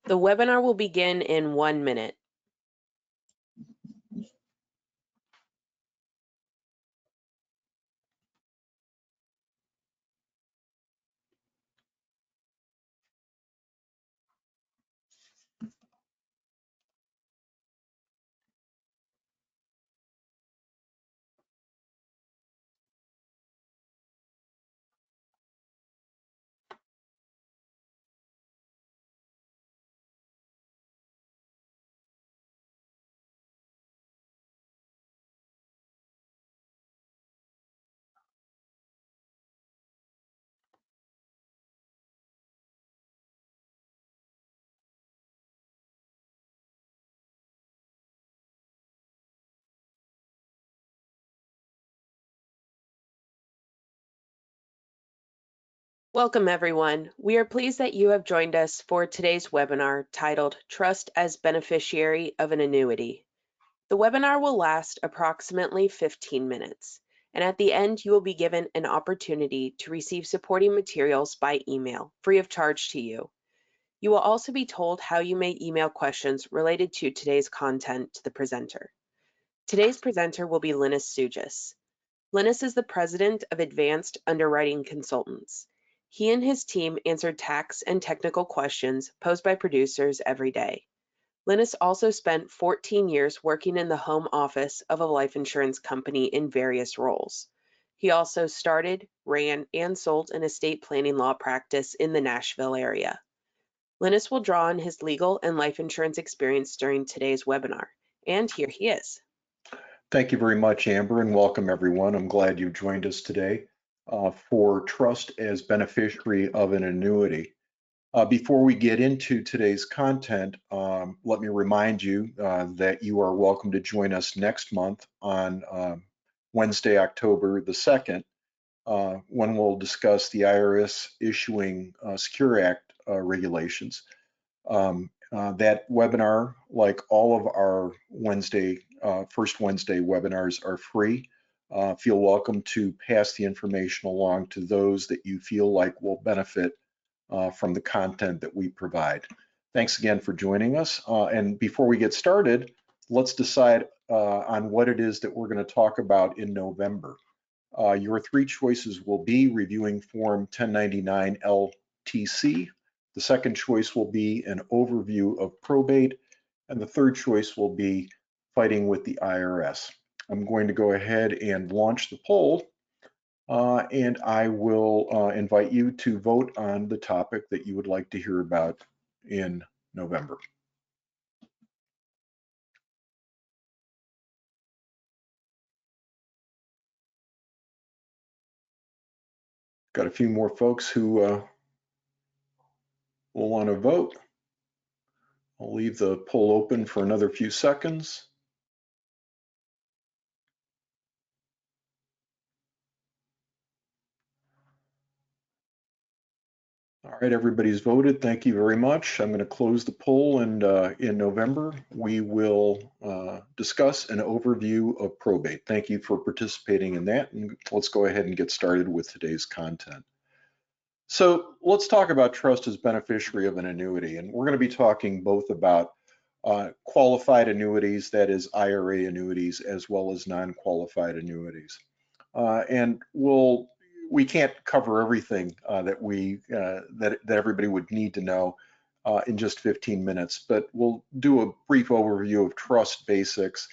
The webinar will begin in 1 minute. Welcome, everyone. We are pleased that you have joined us for today's webinar titled Trust as Beneficiary of an Annuity. The webinar will last approximately 15 minutes, and at the end, you will be given an opportunity to receive supporting materials by email, free of charge to you. You will also be told how you may email questions related to today's content to the presenter. Today's presenter will be Linus Sugis. Linus is the president of Advanced Underwriting Consultants. He and his team answer tax and technical questions posed by producers every day. Linus also spent 14 years working in the home office of a life insurance company in various roles. He also started, ran, and sold an estate planning law practice in the Nashville area. Linus will draw on his legal and life insurance experience during today's webinar, and here he is. Thank you very much, Amber, and welcome everyone. I'm glad you joined us today for Trust as Beneficiary of an Annuity. Before we get into today's content, let me remind you that you are welcome to join us next month on Wednesday, October the 2nd, when we'll discuss the IRS issuing Secure Act regulations. That webinar, like all of our first Wednesday webinars, are free. Feel welcome to pass the information along to those that you feel like will benefit from the content that we provide. Thanks again for joining us. And before we get started, let's decide on what it is that we're going to talk about in November. Your three choices will be reviewing Form 1099 LTC. The second choice will be an overview of probate, and the third choice will be fighting with the IRS. I'm going to go ahead and launch the poll, and I will invite you to vote on the topic that you would like to hear about in November. Got a few more folks who will want to vote. I'll leave the poll open for another few seconds. All right, everybody's voted. Thank you very much. I'm going to close the poll, and in November, we will discuss an overview of probate. Thank you for participating in that, and let's go ahead and get started with today's content. So let's talk about trust as beneficiary of an annuity, and we're going to be talking both about qualified annuities, that is IRA annuities, as well as non-qualified annuities. And we can't cover everything that everybody would need to know in just 15 minutes, but we'll do a brief overview of trust basics.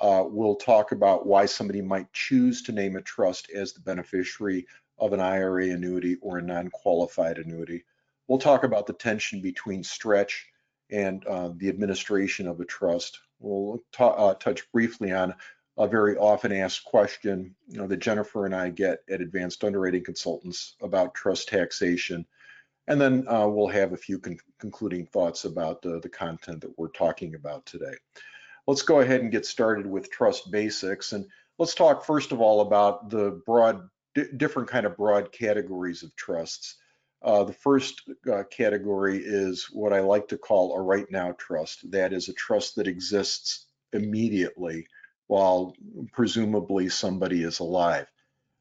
We'll talk about why somebody might choose to name a trust as the beneficiary of an IRA annuity or a non-qualified annuity. We'll talk about the tension between stretch and the administration of a trust. We'll touch briefly on a very often asked question that Jennifer and I get at Advanced Underwriting Consultants about trust taxation. And then we'll have a few concluding thoughts about the content that we're talking about today. Let's go ahead and get started with trust basics. And let's talk first of all about the different kind of broad categories of trusts. The first category is what I like to call a right now trust. That is a trust that exists immediately while presumably somebody is alive.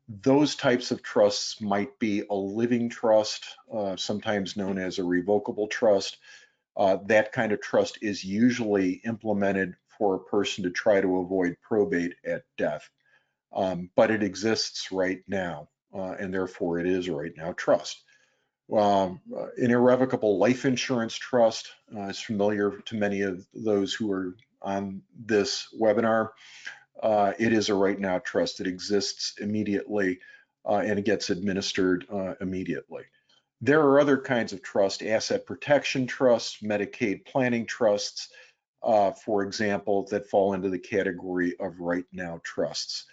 Those types of trusts might be a living trust, sometimes known as a revocable trust, that kind of trust is usually implemented for a person to try to avoid probate at death. But it exists right now, and therefore it is right now trust. An irrevocable life insurance trust is familiar to many of those who are on this webinar. It is a right now trust. It exists immediately and it gets administered immediately. There are other kinds of trust, asset protection trusts, Medicaid planning trusts, for example, that fall into the category of right now trusts.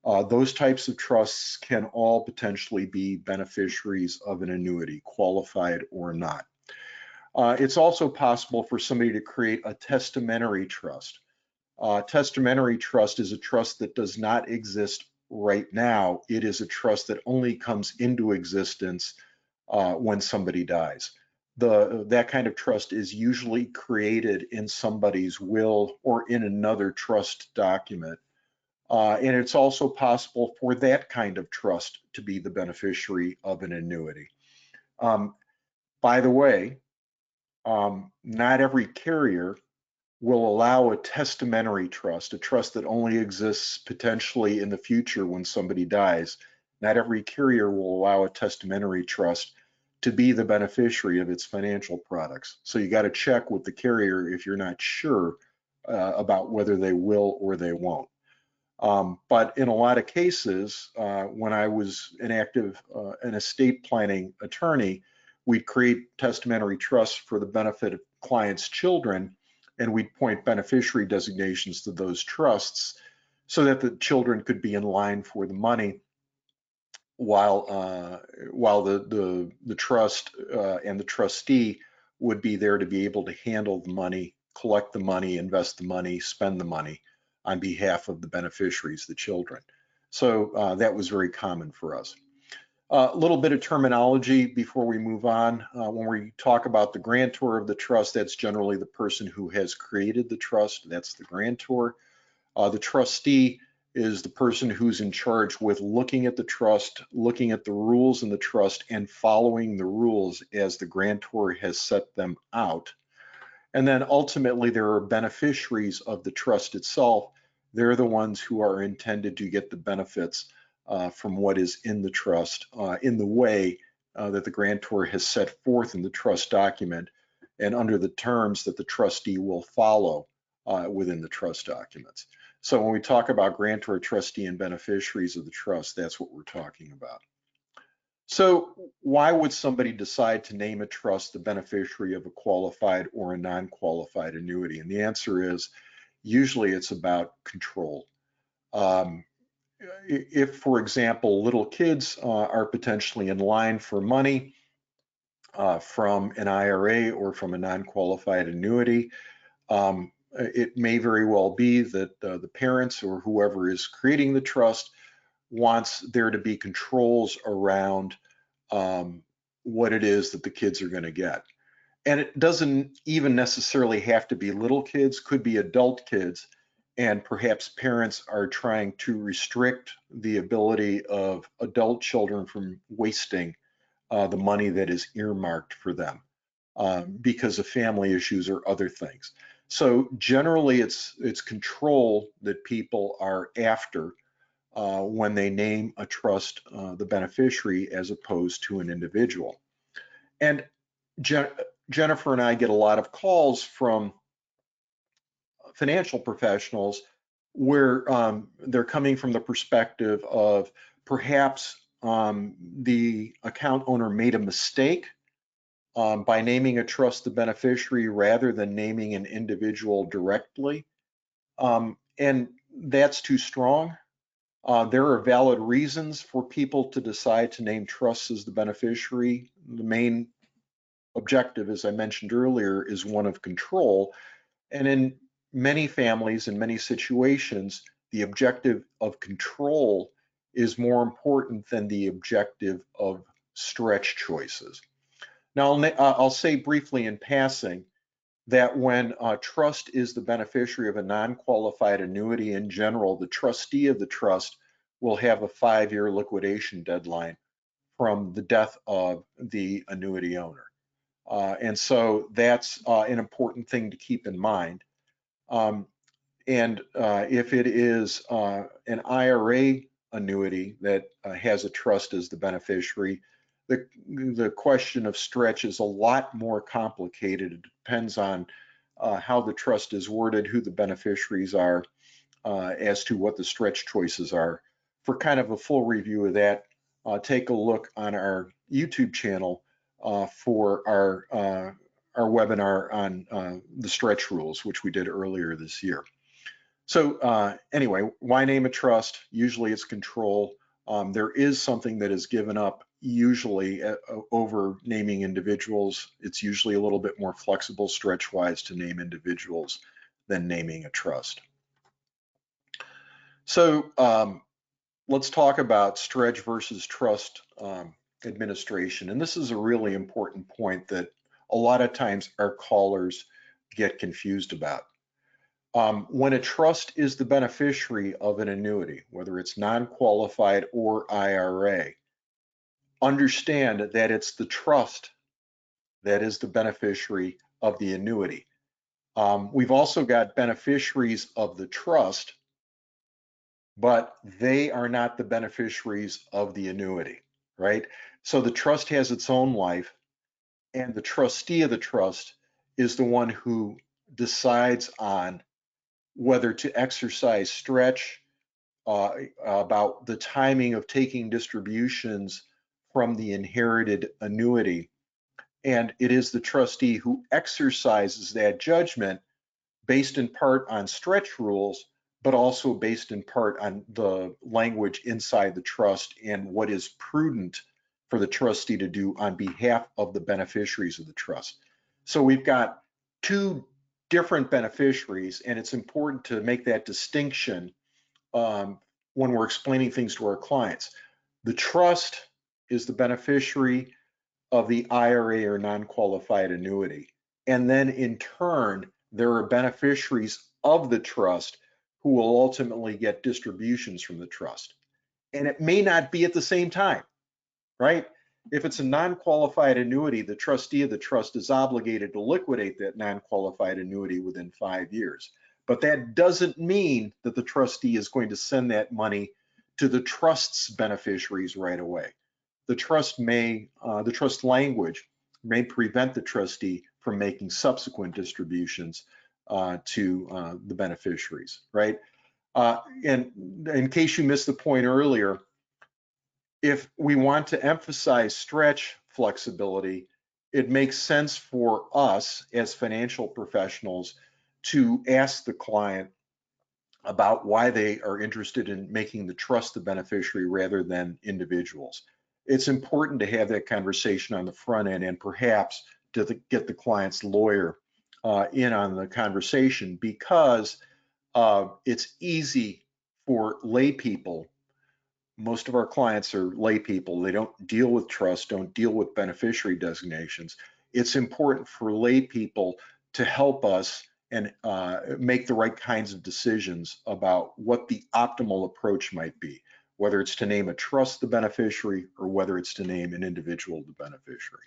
Those types of trusts can all potentially be beneficiaries of an annuity, qualified or not. It's also possible for somebody to create a testamentary trust. Testamentary trust is a trust that does not exist right now. It is a trust that only comes into existence when somebody dies. That kind of trust is usually created in somebody's will or in another trust document. And it's also possible for that kind of trust to be the beneficiary of an annuity. By the way, not every carrier will allow a testamentary trust, a trust that only exists potentially in the future when somebody dies. Not every carrier will allow a testamentary trust to be the beneficiary of its financial products. So you got to check with the carrier if you're not sure about whether they will or they won't. But in a lot of cases, when I was an estate planning attorney, we'd create testamentary trusts for the benefit of clients' children, and we'd point beneficiary designations to those trusts so that the children could be in line for the money while the trust and the trustee would be there to be able to handle the money, collect the money, invest the money, spend the money on behalf of the beneficiaries, the children. So that was very common for us. A little bit of terminology before we move on. When we talk about the grantor of the trust, that's generally the person who has created the trust. That's the grantor. The trustee is the person who's in charge with looking at the trust, looking at the rules in the trust, and following the rules as the grantor has set them out. And then ultimately, there are beneficiaries of the trust itself. They're the ones who are intended to get the benefits from what is in the trust in the way that the grantor has set forth in the trust document and under the terms that the trustee will follow within the trust documents. So when we talk about grantor, trustee, and beneficiaries of the trust, that's what we're talking about. So why would somebody decide to name a trust the beneficiary of a qualified or a non-qualified annuity? And the answer is usually it's about control. If, for example, little kids are potentially in line for money from an IRA or from a non-qualified annuity, it may very well be that the parents or whoever is creating the trust wants there to be controls around what it is that the kids are going to get. And it doesn't even necessarily have to be little kids, could be adult kids. And perhaps parents are trying to restrict the ability of adult children from wasting the money that is earmarked for them because of family issues or other things. So generally it's control that people are after when they name a trust the beneficiary as opposed to an individual. And Jennifer and I get a lot of calls from financial professionals where they're coming from the perspective of perhaps the account owner made a mistake by naming a trust the beneficiary rather than naming an individual directly. And that's too strong. There are valid reasons for people to decide to name trusts as the beneficiary. The main objective, as I mentioned earlier, is one of control. And in many families, in many situations, the objective of control is more important than the objective of stretch choices. Now, I'll say briefly in passing that when a trust is the beneficiary of a non-qualified annuity in general, the trustee of the trust will have a 5-year liquidation deadline from the death of the annuity owner. And so that's an important thing to keep in mind. If it is an IRA annuity that has a trust as the beneficiary, the question of stretch is a lot more complicated. It depends on how the trust is worded, who the beneficiaries are, as to what the stretch choices are. For kind of a full review of that, take a look on our YouTube channel for our webinar on the stretch rules, which we did earlier this year. So anyway, why name a trust? Usually it's control. There is something that is given up usually over naming individuals. It's usually a little bit more flexible stretch-wise to name individuals than naming a trust. So let's talk about stretch versus trust administration. And this is a really important point that a lot of times our callers get confused about. When a trust is the beneficiary of an annuity, whether it's non-qualified or IRA, understand that it's the trust that is the beneficiary of the annuity. We've also got beneficiaries of the trust, but they are not the beneficiaries of the annuity, right? So the trust has its own life, and the trustee of the trust is the one who decides on whether to exercise stretch, about the timing of taking distributions from the inherited annuity. And it is the trustee who exercises that judgment based in part on stretch rules, but also based in part on the language inside the trust and what is prudent for the trustee to do on behalf of the beneficiaries of the trust. So we've got two different beneficiaries, and it's important to make that distinction when we're explaining things to our clients. The trust is the beneficiary of the IRA or non-qualified annuity. And then in turn, there are beneficiaries of the trust who will ultimately get distributions from the trust. And it may not be at the same time, right? If it's a non-qualified annuity, the trustee of the trust is obligated to liquidate that non-qualified annuity within 5 years. But that doesn't mean that the trustee is going to send that money to the trust's beneficiaries right away. The trust language may prevent the trustee from making subsequent distributions to the beneficiaries, right? And in case you missed the point earlier, if we want to emphasize stretch flexibility, it makes sense for us as financial professionals to ask the client about why they are interested in making the trust the beneficiary rather than individuals. It's important to have that conversation on the front end and perhaps to get the client's lawyer in on the conversation, because it's easy for lay people. Most of our clients are lay people. They don't deal with trust, don't deal with beneficiary designations. It's important for lay people to help us and make the right kinds of decisions about what the optimal approach might be, whether it's to name a trust the beneficiary or whether it's to name an individual the beneficiary.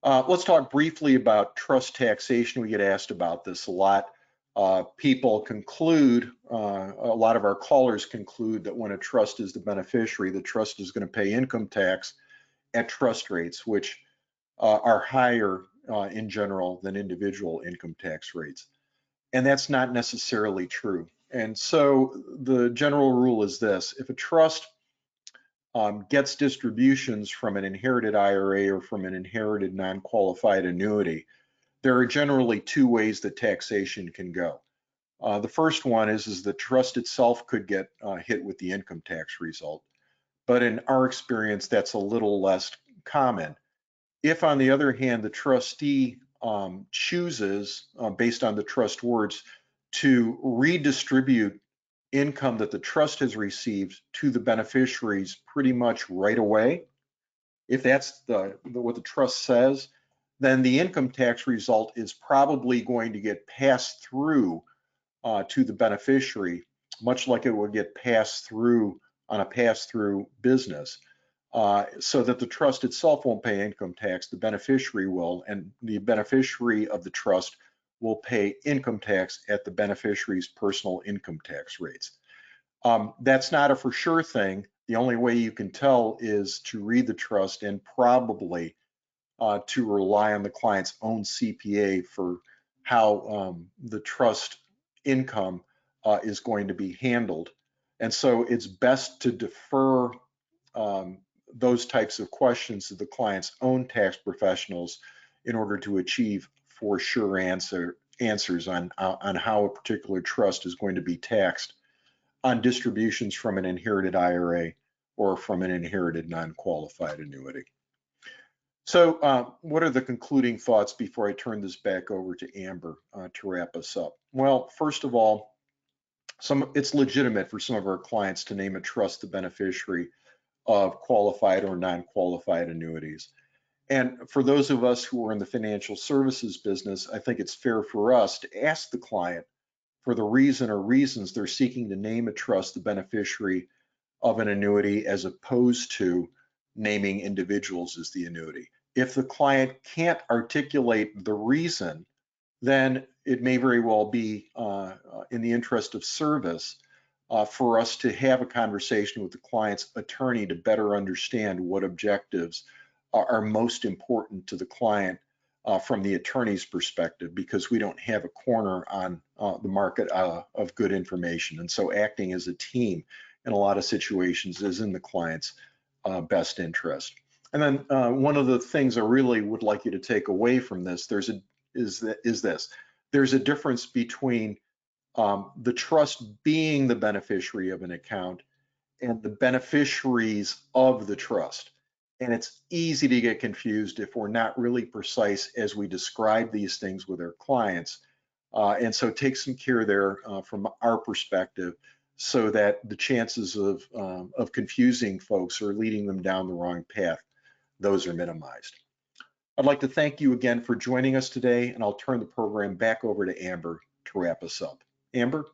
Let's talk briefly about trust taxation. We get asked about this a lot. People conclude, a lot of our callers conclude that when a trust is the beneficiary, the trust is going to pay income tax at trust rates, which are higher in general than individual income tax rates. And that's not necessarily true. And so the general rule is this: if a trust gets distributions from an inherited IRA or from an inherited non-qualified annuity, there are generally two ways that taxation can go. The first one is the trust itself could get hit with the income tax result. But in our experience, that's a little less common. If, on the other hand, the trustee chooses, based on the trust words, to redistribute income that the trust has received to the beneficiaries pretty much right away, if that's what the trust says, then the income tax result is probably going to get passed through to the beneficiary, much like it would get passed through on a pass-through business. so that the trust itself won't pay income tax, the beneficiary will, and the beneficiary of the trust will pay income tax at the beneficiary's personal income tax rates. That's not a for sure thing. The only way you can tell is to read the trust and probably to rely on the client's own CPA for how the trust income is going to be handled. And so it's best to defer those types of questions to the client's own tax professionals in order to achieve for sure answers on how a particular trust is going to be taxed on distributions from an inherited IRA or from an inherited non-qualified annuity. So what are the concluding thoughts before I turn this back over to Amber to wrap us up? Well, first of all, it's legitimate for some of our clients to name a trust the beneficiary of qualified or non-qualified annuities. And for those of us who are in the financial services business, I think it's fair for us to ask the client for the reason or reasons they're seeking to name a trust the beneficiary of an annuity as opposed to naming individuals as the annuity. If the client can't articulate the reason, then it may very well be in the interest of service for us to have a conversation with the client's attorney to better understand what objectives are most important to the client from the attorney's perspective, because we don't have a corner on the market of good information. And so acting as a team in a lot of situations is in the client's best interest. And then one of the things I really would like you to take away from this is this. There's a difference between the trust being the beneficiary of an account and the beneficiaries of the trust. And it's easy to get confused if we're not really precise as we describe these things with our clients. And so take some care there from our perspective so that the chances of confusing folks or leading them down the wrong path, those are minimized. I'd like to thank you again for joining us today, and I'll turn the program back over to Amber to wrap us up. Amber?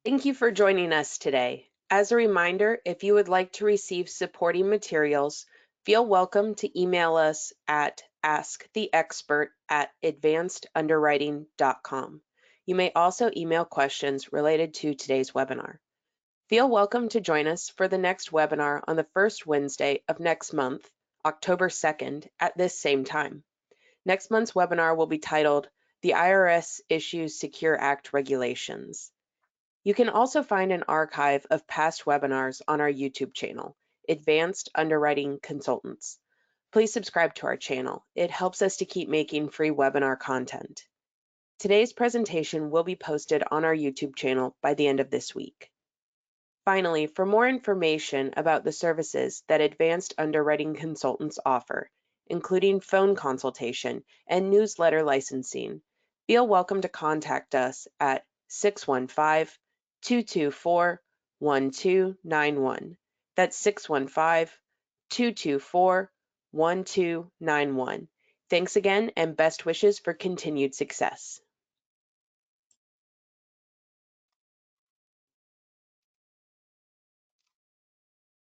Thank you for joining us today. As a reminder, if you would like to receive supporting materials, feel welcome to email us at asktheexpert@advancedunderwriting.com. You may also email questions related to today's webinar. Feel welcome to join us for the next webinar on the first Wednesday of next month, October 2nd, at this same time. Next month's webinar will be titled, "The IRS Issues Secure Act Regulations." You can also find an archive of past webinars on our YouTube channel, Advanced Underwriting Consultants. Please subscribe to our channel. It helps us to keep making free webinar content. Today's presentation will be posted on our YouTube channel by the end of this week. Finally, for more information about the services that Advanced Underwriting Consultants offer, including phone consultation and newsletter licensing, feel welcome to contact us at 615-224-1291. That's 615-224-1291. Thanks again and best wishes for continued success.